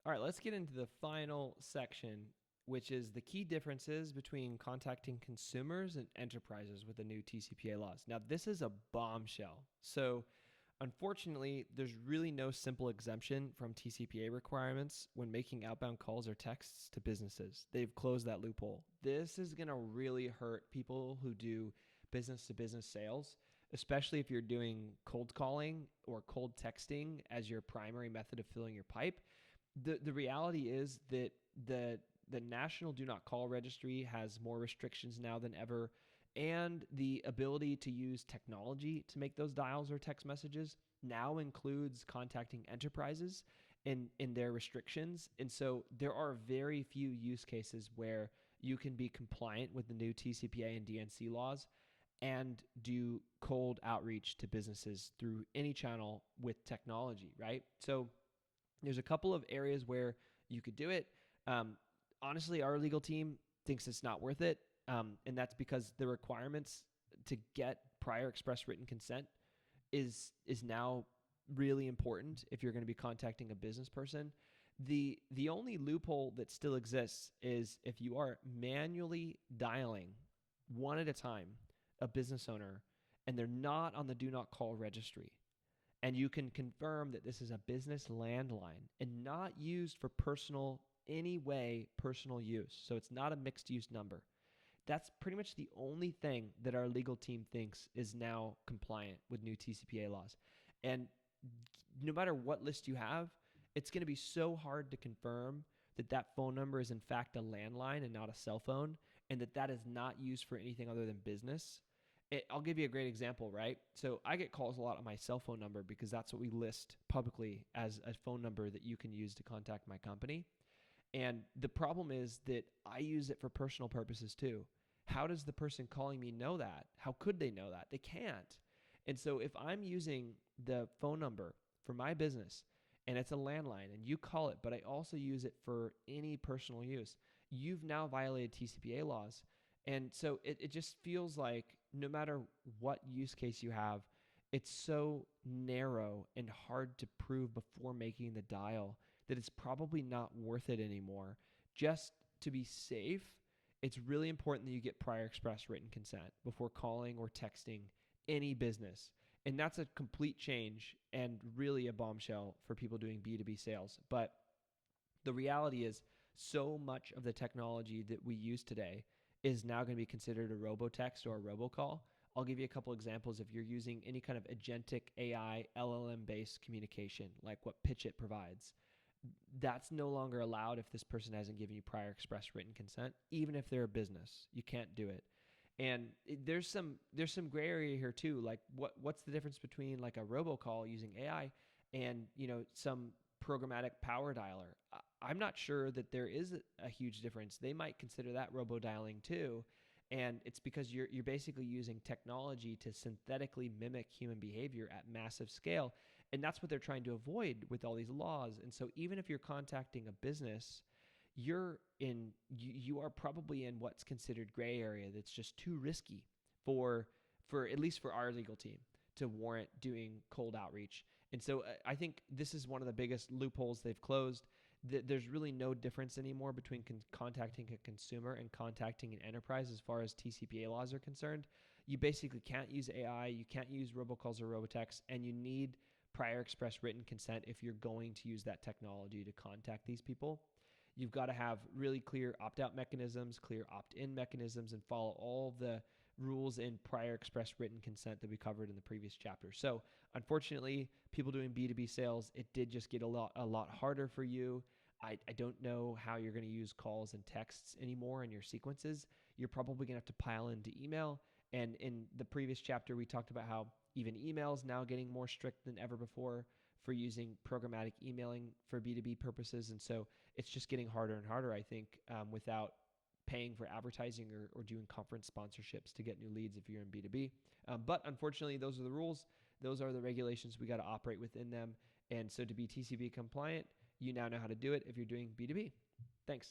All right, let's get into the final section, which is the key differences between contacting consumers and enterprises with the new TCPA laws. Now, this is a bombshell. So, unfortunately, there's really no simple exemption from TCPA requirements when making outbound calls or texts to businesses. They've closed that loophole. This is going to really hurt people who do business to business sales, especially if you're doing cold calling or cold texting as your primary method of filling your pipe. The reality is that the National Do Not Call Registry has more restrictions now than ever, and the ability to use technology to make those dials or text messages now includes contacting enterprises in their restrictions. And so there are very few use cases where you can be compliant with the new TCPA and DNC laws and do cold outreach to businesses through any channel with technology, right? So there's a couple of areas where you could do it. Honestly, our legal team thinks it's not worth it. And that's because the requirements to get prior express written consent is now really important if you're going to be contacting a business person. The only loophole that still exists is if you are manually dialing one at a time a business owner and they're not on the do not call registry. And you can confirm that this is a business landline and not used for personal use. So it's not a mixed use number. That's pretty much the only thing that our legal team thinks is now compliant with new TCPA laws. And no matter what list you have, it's going to be so hard to confirm that that phone number is in fact a landline and not a cell phone, and that that is not used for anything other than business. I'll give you a great example, right? So I get calls a lot on my cell phone number because that's what we list publicly as a phone number that you can use to contact my company. And the problem is that I use it for personal purposes too. How does the person calling me know that? How could they know that? They can't. And so if I'm using the phone number for my business and it's a landline and you call it, but I also use it for any personal use, you've now violated TCPA laws. And so it just feels like no matter what use case you have, it's so narrow and hard to prove before making the dial that it's probably not worth it anymore. Just to be safe, it's really important that you get prior express written consent before calling or texting any business. And that's a complete change and really a bombshell for people doing B2B sales. But the reality is so much of the technology that we use today is now going to be considered a robotext or a robocall. I'll give you a couple examples. If you're using any kind of agentic AI, LLM-based communication, like what Pitchit provides, that's no longer allowed if this person hasn't given you prior express written consent, even if they're a business. You can't do it. And there's some gray area here too. Like what's the difference between like a robocall using AI and some programmatic power dialer? I'm not sure that there is a huge difference. They might consider that robodialing too. And it's because you're basically using technology to synthetically mimic human behavior at massive scale. And that's what they're trying to avoid with all these laws. And so even if you're contacting a business, you are probably in what's considered gray area that's just too risky for at least for our legal team to warrant doing cold outreach. And so I think this is one of the biggest loopholes they've closed. There's really no difference anymore between contacting a consumer and contacting an enterprise as far as TCPA laws are concerned. You basically can't use AI, you can't use robocalls or robotext, and you need prior express written consent if you're going to use that technology to contact these people. You've got to have really clear opt-out mechanisms, clear opt-in mechanisms, and follow all the rules in prior express written consent that we covered in the previous chapter. So unfortunately, people doing B2B sales, it did just get a lot harder for you. I don't know how you're going to use calls and texts anymore in your sequences. You're probably going to have to pile into email. And in the previous chapter, we talked about how even email is now getting more strict than ever before for using programmatic emailing for B2B purposes. And so it's just getting harder and harder, I think, without paying for advertising or doing conference sponsorships to get new leads if you're in B2B. But unfortunately, those are the rules. Those are the regulations. We got to operate within them. And so to be TCPA compliant, you now know how to do it if you're doing B2B. Thanks.